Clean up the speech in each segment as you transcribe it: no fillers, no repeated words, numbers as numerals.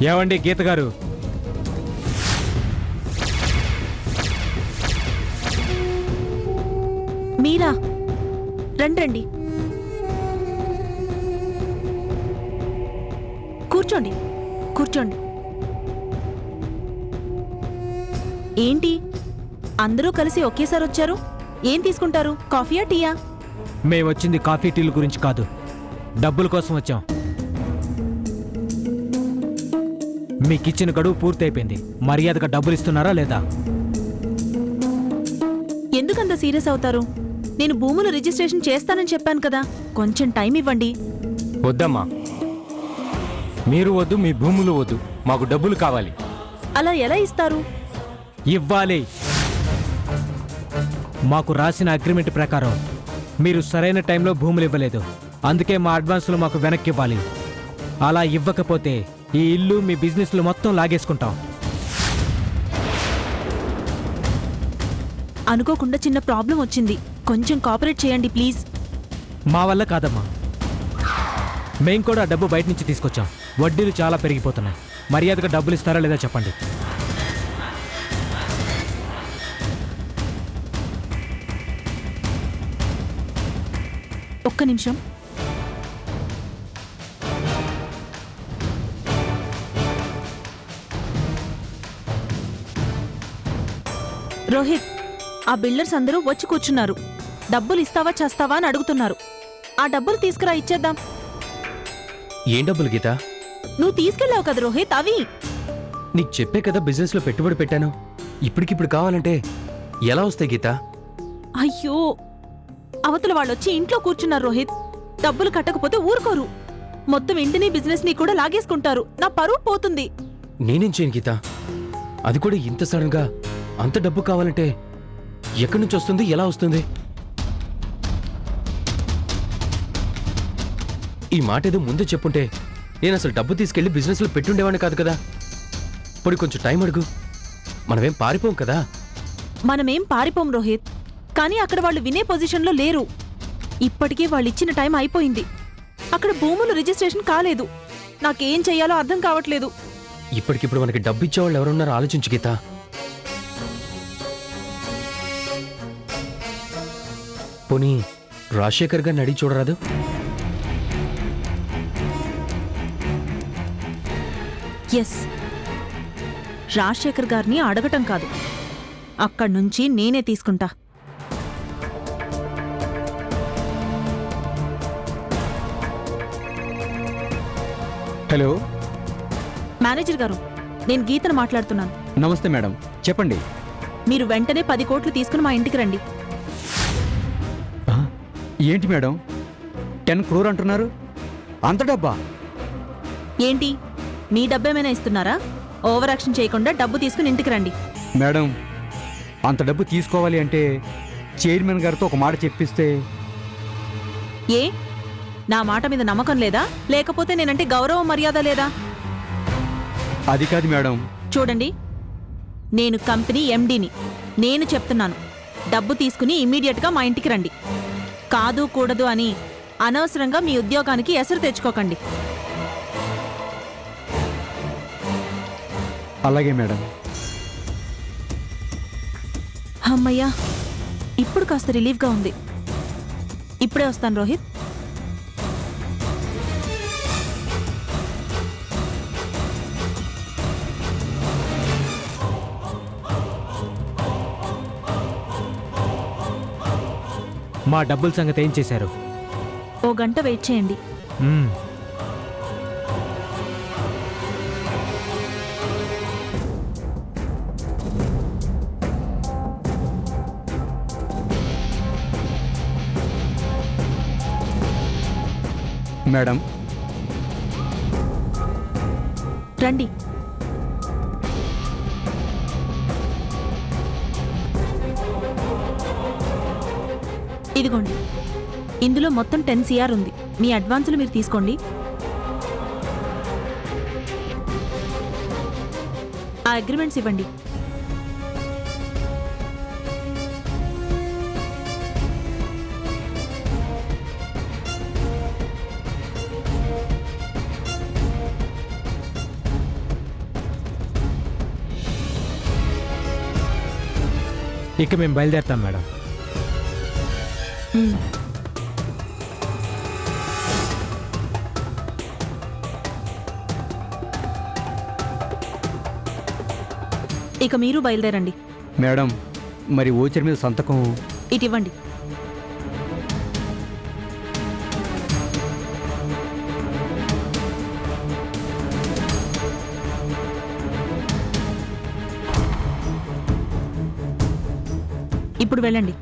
ఏవండి గీత గారు, మీరా? రండి, కూర్చోండి కూర్చోండి. ఏంటి అందరూ కలిసి ఒకేసారి వచ్చారు? ఏం తీసుకుంటారు, కాఫీయా టీయా? మేము వచ్చింది కాఫీ టీల గురించి కాదు, డబ్బుల కోసం వచ్చాం. మీకిచ్చిన గడువు పూర్తయిపోయింది. మర్యాదగా డబ్బులు ఇస్తున్నారా లేదా? ఎందుకంత సీరియస్ అవుతారు? నేను భూములు రిజిస్ట్రేషన్ చేస్తానని చెప్పాను కదా, కొంచెం టైం ఇవ్వండి. వద్దమ్మా, మీరు వద్దు, మీ భూములు వద్దు, మాకు డబ్బులు కావాలి. అలా ఎలా ఇస్తారు? ఇవ్వాలి. మాకు రాసిన అగ్రిమెంట్ ప్రకారం మీరు సరైన టైంలో భూములు ఇవ్వలేదు, అందుకే మా అడ్వాన్సులు మాకు వెనక్కి ఇవ్వాలి. అలా ఇవ్వకపోతే ఈ ఇల్లు, మీ బిజినెస్లు మొత్తం లాగేసుకుంటాం. అనుకోకుండా చిన్న ప్రాబ్లం వచ్చింది, కొంచెం కోఆపరేట్ చేయండి ప్లీజ్. మా వల్ల కాదమ్మా, మేం కూడా డబ్బు బయట నుంచి తీసుకొచ్చాం. వడ్డీలు చాలా పెరిగిపోతున్నాయి. మర్యాదగా డబ్బులు ఇస్తారా లేదా చెప్పండి. ఒక్క నిమిషం. రోహిత్, ఆ బిల్డర్స్ అందరూ వచ్చి కూర్చున్నారు. డబ్బులు ఇస్తావా చేస్తావా అని అడుగుతున్నారు. ఆ డబ్బులు తీసుకురా, ఇచ్చేద్దాం. ఏం డబ్బులు గీత? నువ్వు తీసుకెళ్ళావు కదా రోహిత్, అవి. నీకు చెప్పే కదా బిజినెస్ లో పెట్టుబడి పెట్టాను. ఇప్పటికిప్పుడు కావాలంటే ఎలా వస్తాయి గీత? అయ్యో, అవతల వాళ్ళొచ్చి ఇంట్లో కూర్చున్నారు రోహిత్. డబ్బులు కట్టకపోతే ఊరుకోరు. మొత్తం ఇంటిని బిజినెస్ ని కూడా లాగేసుకుంటారు. నా పరువు పోతుంది. నేనేం చేయను గీత, అది కూడా ఇంత సడన్ గా అంత డబ్బు కావాలంటే ఎక్కడి నుంచి వస్తుంది, ఎలా వస్తుంది? ఈ మాట ఏదో ముందే చెప్పుంటే నేను అసలు డబ్బు తీసుకెళ్లి బిజినెస్ లో పెట్టుండేవాడిని కాదు కదా. ఇప్పుడు కొంచెం టైం అడుగు, మనమేం పారిపోం కదా. మనమేం పారిపోం రోహిత్, కానీ అక్కడ వాళ్ళు వినే పొజిషన్లో లేరు. ఇప్పటికీ వాళ్ళు ఇచ్చిన టైం అయిపోయింది. అక్కడ భూములు రిజిస్ట్రేషన్ కాలేదు. నాకేం చెయ్యాలో అర్థం కావట్లేదు. ఇప్పటికిప్పుడు మనకి డబ్బు ఇచ్చేవాళ్ళు ఎవరున్నారో ఆలోచించు గీత. పోనీ రాజశేఖర్ గారిని అడిగి చూడరాదు? ఎస్, రాజశేఖర్ గారిని అడగటం కాదు, అక్కడి నుంచి నేనే తీసుకుంటా. హలో మేనేజర్ గారు, నేను గీతను మాట్లాడుతున్నాను. నమస్తే మేడం, చెప్పండి. మీరు వెంటనే 10 కోట్లు తీసుకుని మా ఇంటికి రండి. ఏంటి మేడం 10 crore అంటున్నారు? అంత డబ్బా? ఏంటి, మీ డబ్బేమైనా ఇస్తున్నారా? ఓవర్ యాక్షన్ చేయకుండా డబ్బు తీసుకుని ఇంటికి రండి. మేడం, అంత డబ్బు తీసుకోవాలి అంటే చైర్మన్ గారితో ఒక మాట చెప్పిస్తే. ఏ, నా మాట మీద నమ్మకం లేదా, లేకపోతే నేనంటే గౌరవ మర్యాద లేదా? అది కాదు మేడం. చూడండి, నేను కంపెనీ ఎండీని. నేను చెప్తున్నాను, డబ్బు తీసుకుని ఇమ్మీడియట్గా మా ఇంటికి రండి. కాదు కూడదు అని అనవసరంగా మీ ఉద్యోగానికి ఎసరు తెచ్చుకోకండి. అలాగే మేడం. అమ్మయ్యా, ఇప్పుడు కాస్త రిలీఫ్గా ఉంది. ఇప్పుడే వస్తాను రోహిత్. మా డబ్బుల సంగతి ఏం చేశారు? ఓ గంట వెయిట్ చేయండి. మేడం, రండి. ఇదిగోండి, ఇందులో మొత్తం 10 CR ఉంది. మీ అడ్వాన్సులు మీరు తీసుకోండి. ఆ అగ్రిమెంట్స్ ఇవ్వండి. ఇక మేము బయలుదేరుతాం మేడం. ఉమ్. ఇక మీరు బయలుదేరండి. మేడం మరి ఓచర్ మీద సంతకం ఇటు ఇవ్వండి. ఇప్పుడు వెళ్ళండి.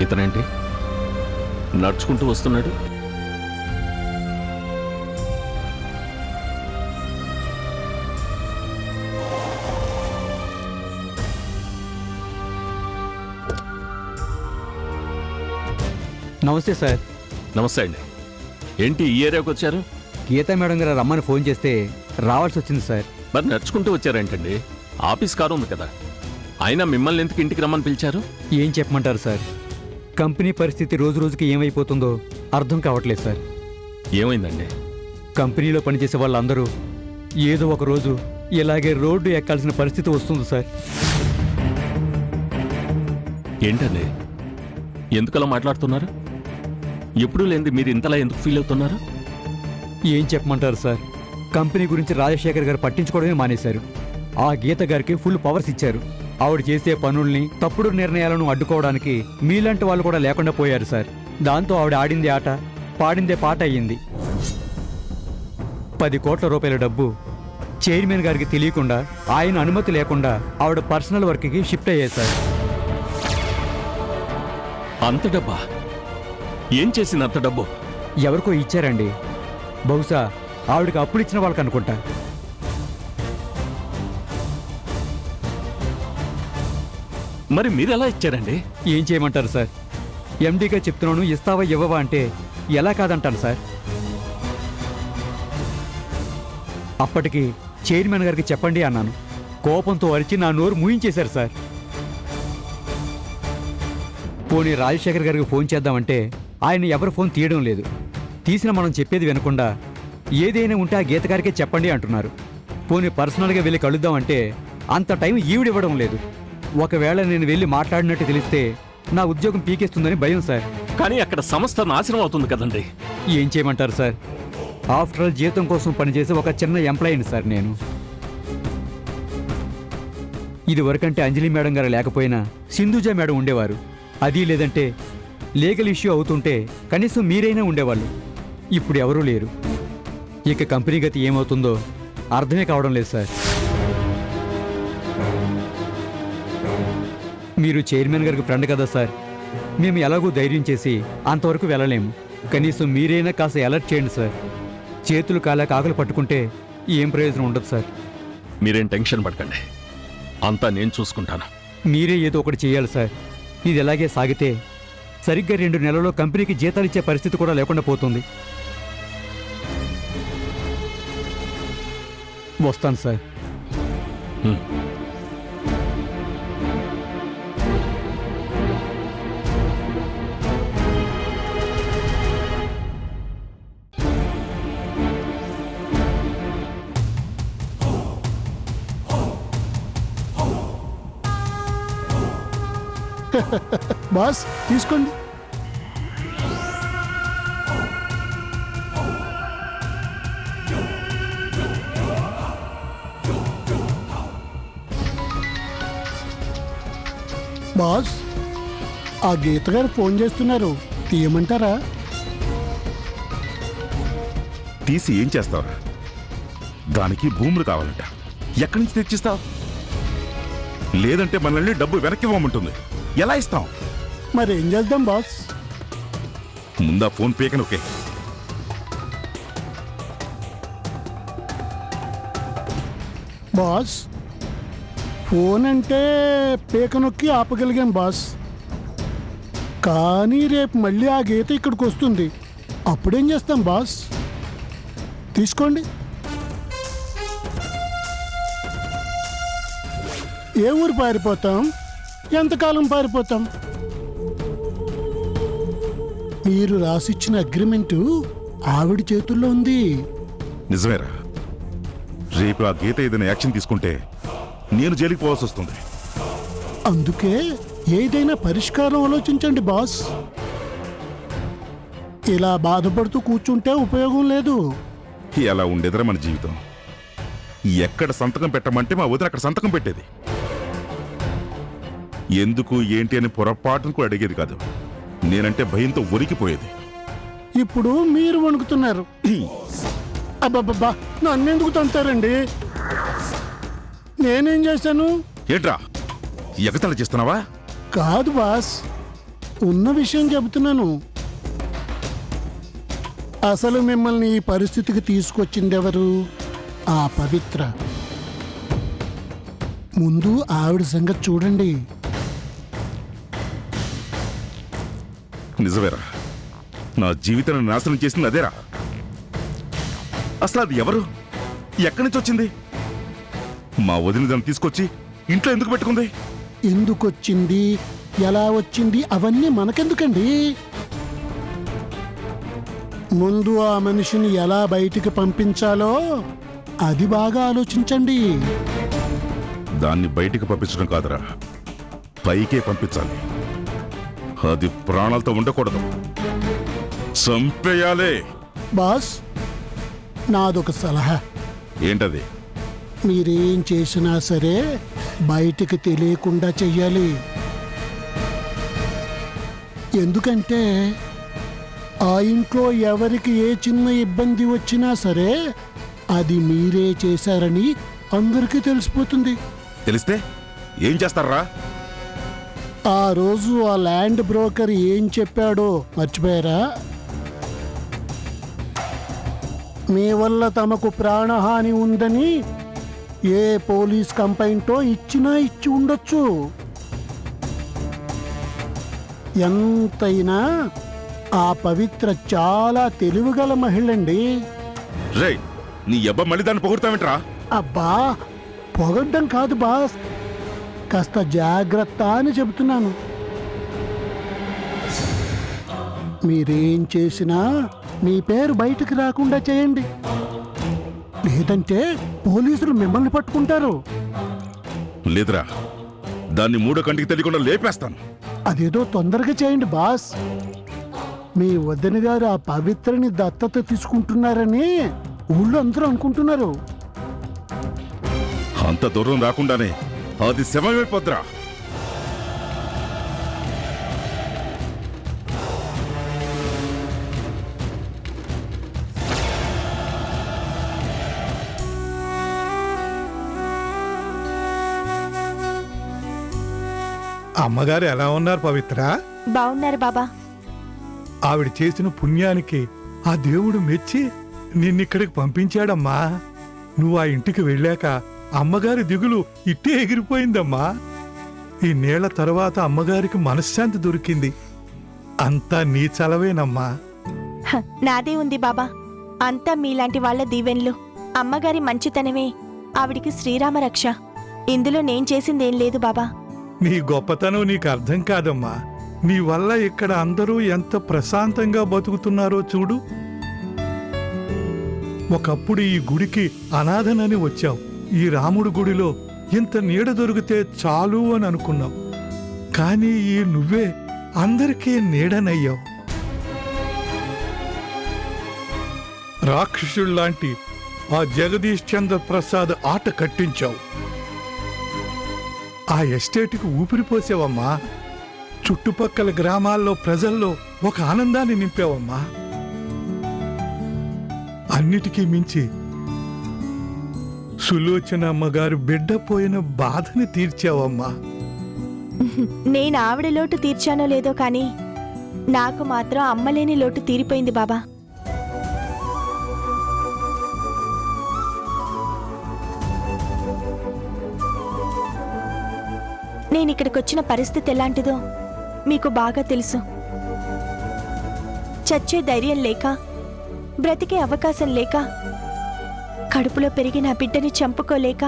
ఇతనేంటి నడుచుకుంటూ వస్తున్నాడు? నమస్తే సార్. నమస్తే అండి. ఏంటి ఈ ఏరియాకి వచ్చారు? గీతా మేడం గారు రమ్మని ఫోన్ చేస్తే రావాల్సి వచ్చింది సార్. మరి నడుచుకుంటూ వచ్చారేంటండి? ఆఫీస్ కారు ఉంది కదా. అయినా మిమ్మల్ని ఎందుకు ఇంటికి రమ్మని పిలిచారు? ఏం చెప్పమంటారు సార్, కంపెనీ పరిస్థితి రోజు రోజుకి ఏమైపోతుందో అర్థం కావట్లేదు సార్. ఏమైందండి? కంపెనీలో పనిచేసే వాళ్ళందరూ ఏదో ఒక రోజు ఇలాగే రోడ్డు ఎక్కాల్సిన పరిస్థితి వస్తుంది సార్. ఏంటండి ఎందుకలా మాట్లాడుతున్నారు? ఎప్పుడూ లేనిది మీరు ఇంతలా ఎందుకు ఫీల్ అవుతున్నారు? ఏం చెప్పమంటారు సార్, కంపెనీ గురించి రాజశేఖర్ గారు పట్టించుకోవడమే మానేశారు. ఆ గీత గారికి ఫుల్ పవర్స్ ఇచ్చారు. ఆవిడ చేసే పనుల్ని, తప్పుడు నిర్ణయాలను అడ్డుకోవడానికి మీలాంటి వాళ్ళు కూడా లేకుండా పోయారు సార్. దాంతో ఆవిడ ఆడిందే ఆట, పాడిందే పాట అయ్యింది. 10 కోట్ల రూపాయల డబ్బు చైర్మన్ గారికి తెలియకుండా, ఆయన అనుమతి లేకుండా ఆవిడ పర్సనల్ వర్క్కి షిఫ్ట్ అయ్యాయి సార్. అంత డబ్బా? ఏం చేసింది అంత డబ్బు? ఎవరికో ఇచ్చారండి. బహుశా ఆవిడకి అప్పులు ఇచ్చిన వాళ్ళకి అనుకుంటా. మరి మీరు ఎలా ఇచ్చారండి? ఏం చేయమంటారు సార్, ఎండీగా చెప్తున్నాను, ఇస్తావా ఇవ్వవా అంటే ఎలా కాదంటాను సార్. అప్పటికి చైర్మన్ గారికి చెప్పండి అన్నాను. కోపంతో అరిచి నా నోరు మూయించేశారు సార్. పోనీ రాజశేఖర్ గారికి ఫోన్ చేద్దామంటే ఆయన ఎవరు ఫోన్ తీయడం లేదు. తీసిన మనం చెప్పేది వినకుండా ఏదైనా ఉంటే ఆ గీత గారికే చెప్పండి అంటున్నారు. పోనీ పర్సనల్గా వెళ్ళి కలుద్దామంటే అంత టైం ఈవిడివ్వడం లేదు. ఒకవేళ నేను వెళ్ళి మాట్లాడినట్టు తెలిస్తే నా ఉద్యోగం పీకేస్తుందని భయం సార్. కానీ అక్కడ సంస్థ నాశనం అవుతుంది కదండి. ఏం చేయమంటారు సార్, ఆఫ్టర్ ఆల్ జీతం కోసం పనిచేసే ఒక చిన్న ఎంప్లాయీని సార్ నేను. ఇది వరకంటే అంజలి మేడం గారు లేకపోయినా సింధుజా మేడం ఉండేవారు. అది లేదంటే లీగల్ ఇష్యూ అవుతుంటే కనీసం మీరైనా ఉండేవాళ్ళు. ఇప్పుడు ఎవరూ లేరు. ఇక కంపెనీ గతి ఏమవుతుందో అర్థమే కావడం లేదు సార్. మీరు చైర్మన్ గారికి ఫ్రెండ్ కదా సార్, మేము ఎలాగూ ధైర్యం చేసి అంతవరకు వెళ్ళలేము. కనీసం మీరైనా కాస్త అలర్ట్ చేయండి సార్. చేతులు కాలేక ఆకలి పట్టుకుంటే ఏం ప్రయోజనం ఉండదు సార్. మీరేం టెన్షన్ పడకండి, అంతా నేను చూసుకుంటాను. మీరే ఏదో ఒకటి చేయాలి సార్. ఇది ఎలాగే సాగితే సరిగ్గా 2 నెలల్లో కంపెనీకి జీతాలు ఇచ్చే పరిస్థితి కూడా లేకుండా పోతుంది. వస్తాను సార్. హ్మ్. బాస్ తీసుకోండి. బాస్ ఆ గీత గారు ఫోన్ చేస్తున్నారు, తీయమంటారా? తీసి ఏం చేస్తావురా? దానికి భూములు కావాలంట. ఎక్కడి నుంచి తెచ్చిస్తావు? లేదంటే మనల్ని డబ్బు వెనక్కి ఇవ్వమంటుంది. ఎలా ఇస్తాం? మరి ఏం చేద్దాం బాస్? ముందా ఫోన్ పేకను ఓకే. బాస్ ఫోన్ అంటే పేక నొక్కి ఆపగలిగాం బాస్. కానీ రేపు మళ్ళీ ఆ గీత ఇక్కడికి వస్తుంది. అప్పుడేం చేస్తాం బాస్? తీసుకోండి. ఏ ఊరు పారిపోతాం? ఎంతకాలం పారిపోతాం? మీరు రాసిచ్చిన అగ్రిమెంటు ఆవిడ చేతుల్లో ఉంది. నిజమేరా, రేపు ఆ గీత ఏదైనా యాక్షన్ తీసుకుంటే నేను జైలుకి పోవాల్సి వస్తుంది. అందుకే ఏదైనా పరిష్కారం ఆలోచించండి బాస్. ఇలా బాధపడుతూ కూర్చుంటే ఉపయోగం లేదు. ఎలా ఉండేదిరా మన జీవితం? ఎక్కడ సంతకం పెట్టమంటే మా వదిన అక్కడ సంతకం పెట్టేది. ఎందుకు ఏంటి అని పొరపాటును కూడా అడిగేది కాదు. నేనంటే భయంతో ఉరికిపోయేది. ఇప్పుడు మీరు వణుకుతున్నారు. అబ్బబ్బబ్బా, నన్నెందుకు తంతారండి? నేనేం చేశాను? ఏంట్రా ఎగతాళి చేస్తున్నావా? కాదు బాస్, ఉన్న విషయం చెబుతున్నాను. అసలు మిమ్మల్ని ఈ పరిస్థితికి తీసుకొచ్చింది ఎవరు? ఆ పవిత్ర. ముందు ఆవిడ సంగతి చూడండి. నిజమేరా, నా జీవితాన్ని నాశనం చేసింది అదేరా. అసలు అది ఎవరు? ఎక్కడి నుంచి వచ్చింది? మా వదిన దాన్ని తీసుకొచ్చి ఇంట్లో ఎందుకు పెట్టుకుంది? ఎందుకొచ్చింది, ఎలా వచ్చింది అవన్నీ మనకెందుకండి? ముందు ఆ మనిషిని ఎలా బయటికి పంపించాలో అది బాగా ఆలోచించండి. దాన్ని బయటికి పంపించడం కాదురా, పైకే పంపించాలి. అది ప్రాణాలతో ఉండకూడదు, చంపేయాలే. బాస్, నాదొక సలహా. ఏంటది? మీరేం చేసినా సరే బయటికి తెలియకుండా చెయ్యాలి. ఎందుకంటే ఆ ఇంట్లో ఎవరికి ఏ చిన్న ఇబ్బంది వచ్చినా సరే అది మీరే చేశారని అందరికీ తెలిసిపోతుంది. తెలిస్తే ఏం చేస్తారా? ఆ రోజు ఆ ల్యాండ్ బ్రోకర్ ఏం చెప్పాడో మర్చిపోయారా? మీ వల్ల తమకు ప్రాణహాని ఉందని ఏ పోలీస్ కంప్లైంటో ఇచ్చినా ఇచ్చి ఉండొచ్చు. ఎంతైనా ఆ పవిత్ర చాలా తెలివిగల మహిళండి. రే, నీ అబ్బ మళ్ళీ దాన్ని పొగుడతావేంట్రా? అబ్బా, పొగడ్డం కాదు బాస్, కాస్త జాగ్రత్త అని చెబుతున్నాను. మీరేం చేసినా మీ పేరు బయటకు రాకుండా చేయండి. లేదంటే పోలీసులు మిమ్మల్ని పట్టుకుంటారు. లేదురా, దాన్ని మూడో కంటికి తెలియకుండా లేపేస్తాను. అదేదో తొందరగా చేయండి బాస్. మీ వదిన గారు ఆ పవిత్రని దత్తత తీసుకుంటున్నారని ఊళ్ళో అందరూ అనుకుంటున్నారు. అంత దూరం రాకుండానే అది శవమైపోద్దురా. అమ్మగారు ఎలా ఉన్నారు పవిత్ర? బాగున్నారు బాబా. ఆవిడ చేసిన పుణ్యానికి ఆ దేవుడు మెచ్చి నిన్నిక్కడికి పంపించాడమ్మా. నువ్వు ఆ ఇంటికి వెళ్ళాక అమ్మగారి దిగులు ఇట్టే ఎగిరిపోయిందమ్మా. ఈ నేళ్ల తర్వాత అమ్మగారికి మనశ్శాంతి దొరికింది. అంతా నీ చలవేనమ్మా. నాదే ఉంది బాబా, అంతా మీలాంటి వాళ్ళ దీవెన్లు. అమ్మగారి మంచితనమే ఆవిడికి శ్రీరామ రక్ష. ఇందులో నేను చేసిందేం లేదు బాబా. నీ గొప్పతనం నీకు అర్థం కాదమ్మా. నీ వల్ల ఇక్కడ అందరూ ఎంత ప్రశాంతంగా బతుకుతున్నారో చూడు. ఒకప్పుడు ఈ గుడికి అనాథనని వచ్చావు. ఈ రాముడి గుడిలో ఇంత నీడ దొరికితే చాలు అని అనుకున్నావు. కానీ ఈ నువ్వే అందరికీ నీడనయ్యావు. రాక్షసుల్లాంటి ఆ జగదీష్ చంద్ర ప్రసాద్ ఆట కట్టించావు. ఆ ఎస్టేట్కి ఊపిరిపోసావమ్మా. చుట్టుపక్కల గ్రామాల్లో ప్రజల్లో ఒక ఆనందాన్ని నింపావమ్మా. అన్నిటికీ మించి సులోచన అమ్మగారు బిడ్డ పోయిన బాధని తీర్చావమ్మా. నేను ఆవిడ లోటు తీర్చానో లేదో కానీ నాకు మాత్రం అమ్మలేని లోటు తీరిపోయింది బాబా. నేనిక్కడికొచ్చిన పరిస్థితి ఎలాంటిదో మీకు బాగా తెలుసు. చచ్చే ధైర్యం లేక, బ్రతికే అవకాశం లేక, కడుపులో పెరిగి నా బిడ్డని చంపుకోలేక,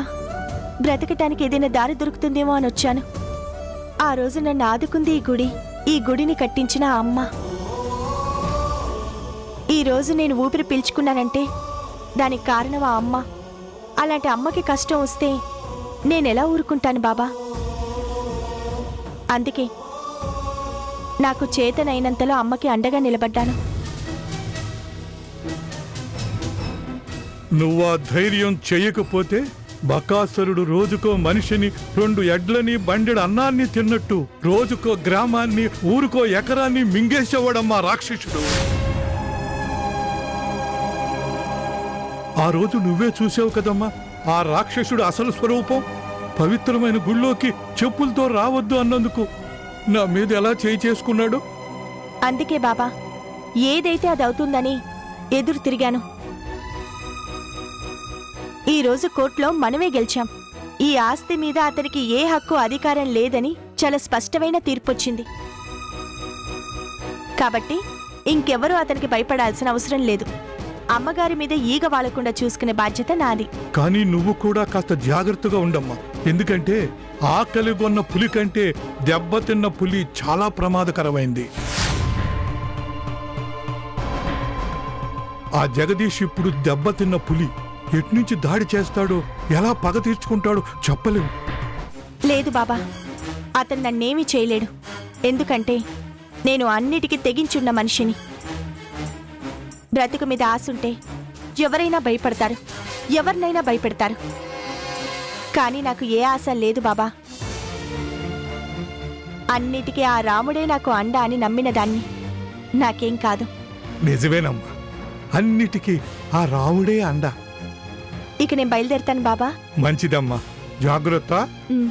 బ్రతకటానికి ఏదైనా దారి దొరుకుతుందేమో అని వచ్చాను. ఆ రోజు నన్ను ఆదుకుంది ఈ గుడిని కట్టించిన ఆ అమ్మ. ఈ రోజు నేను ఊపిరి పీల్చుకున్నానంటే దానికి కారణం ఆ అమ్మ. అలాంటి అమ్మకి కష్టం వస్తే నేనెలా ఊరుకుంటాను బాబా? అందుకే నాకు చేతనైనంతలో అమ్మకి అండగా నిలబడ్డాను. నువ్వా ధైర్యం చెయ్యకపోతే బకాసురుడు రోజుకో మనిషిని 2 ఎడ్లని బండెడు అన్నాన్ని తిన్నట్టు రోజుకో గ్రామాన్ని ఊరుకో ఎకరాన్ని మింగేసేవాడమ్మా రాక్షసుడు. ఆ రోజు నువ్వే చూసావు కదమ్మా ఆ రాక్షసుడు అసలు స్వరూపం. పవిత్రమైన గుళ్ళోకి చెప్పులతో రావద్దు అన్నందుకు నా మీద ఎలా చేయి చేసుకున్నాడు. అందుకే బాబా ఏదైతే అది అవుతుందని ఎదురు తిరిగాను. ఈ రోజు కోర్టులో మనమే గెలిచాం. ఈ ఆస్తి మీద అతనికి ఏ హక్కు అధికారం లేదని చాలా స్పష్టమైన తీర్పొచ్చింది. కాబట్టి ఇంకెవరూ అతనికి భయపడాల్సిన అవసరం లేదు. అమ్మగారి మీద ఈగ వాలకుండా చూసుకునే బాధ్యత నాది. కానీ నువ్వు కూడా కాస్త జాగ్రత్తగా ఉండమ్మా. ఎందుకంటే ఆకలిగొన్న పులి కంటే దెబ్బతిన్న పులి చాలా ప్రమాదకరమైంది. ఆ జగదీష్ ఇప్పుడు దెబ్బతిన్న పులి ఎట్నుంచి దాడి చేస్తాడో, ఎలా పగ తీర్చుకుంటాడో చెప్పలేము. లేదు బాబా, అతను నన్నేమీ చేయలేడు. ఎందుకంటే నేను అన్నిటికీ తెగించున్న మనిషిని. బ్రతుకు మీద ఆశుంటే ఎవరైనా భయపడతారు, ఎవరినైనా భయపెడతారు. కానీ నాకు ఏ ఆశ లేదు బాబా. అన్నిటికీ ఆ రాముడే నాకు అండ అని నమ్మిన దాన్ని. నాకేం కాదు. నిజమేనమ్మా, అన్నిటికీ ఆ రాముడే అండ. ఇక నేను బయలుదేరుతాను బాబా. మంచిదమ్మా, జాగ్రత్త. ఉమ్.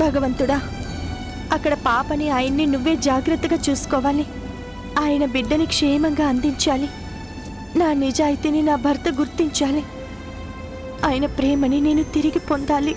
భగవంతుడా, అక్కడ పాపని ఆయన్ని నువ్వే జాగ్రత్తగా చూసుకోవాలి. ఆయన బిడ్డని క్షేమంగా అందించాలి. నా నిజాయితీని నా భర్త గుర్తించాలి. ఆయన ప్రేమని నేను తిరిగి పొందాలి.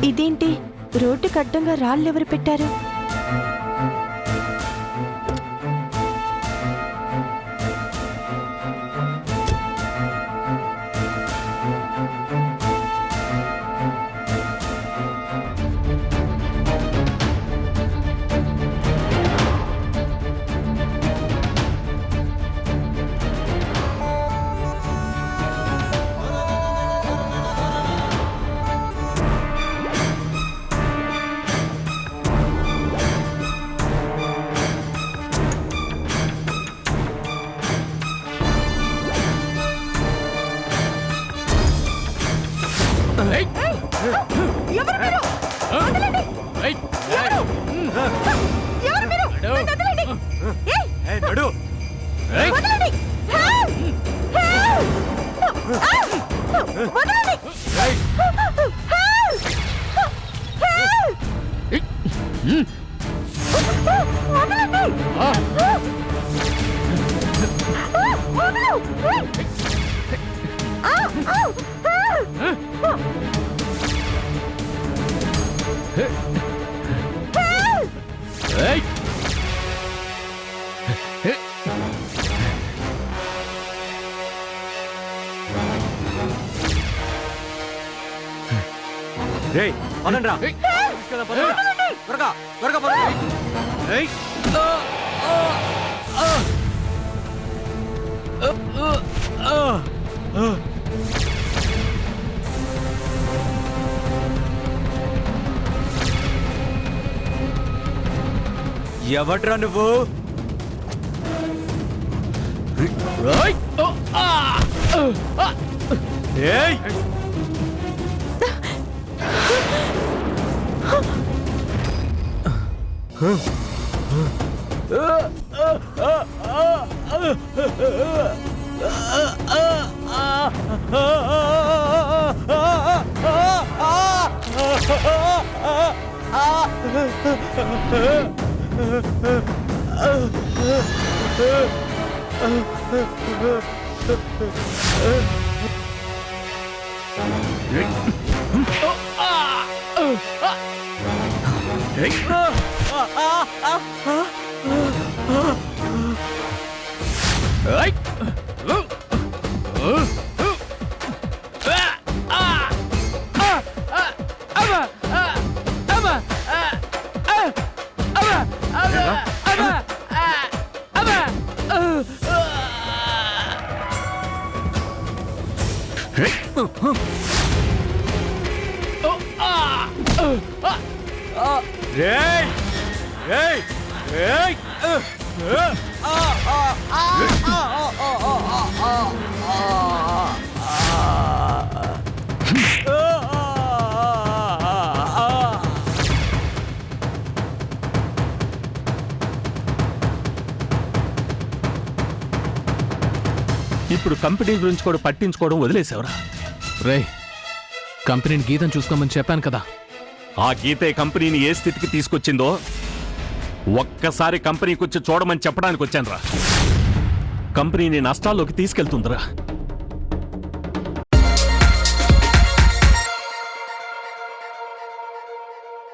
ఇదేంటి, రోడ్డుకు అడ్డంగా రాళ్ళెవరు పెట్టారు? రేయ్ పదండ్రా. తీసుకెళ్దాం, పదండ్రా. త్వరగా త్వరగా పదండి. రేయ్. ఎవడ్రా నువ్వు? ఏయ్! రేయ్! రేయ్! రేయ్! ఇప్పుడు కంపెనీ గురించి కూడా పట్టించుకోవడం వదిలేసేవరా? రే కంపెనీని గీతం చూసుకోమని చెప్పాను కదా. ఆ గీతే కంపెనీని ఏ స్థితికి తీసుకొచ్చిందో ఒక్కసారి కంపెనీకి వచ్చి చూడమని చెప్పడానికి వచ్చానురా. కంపెనీని నష్టాల్లోకి తీసుకెళ్తుందిరా.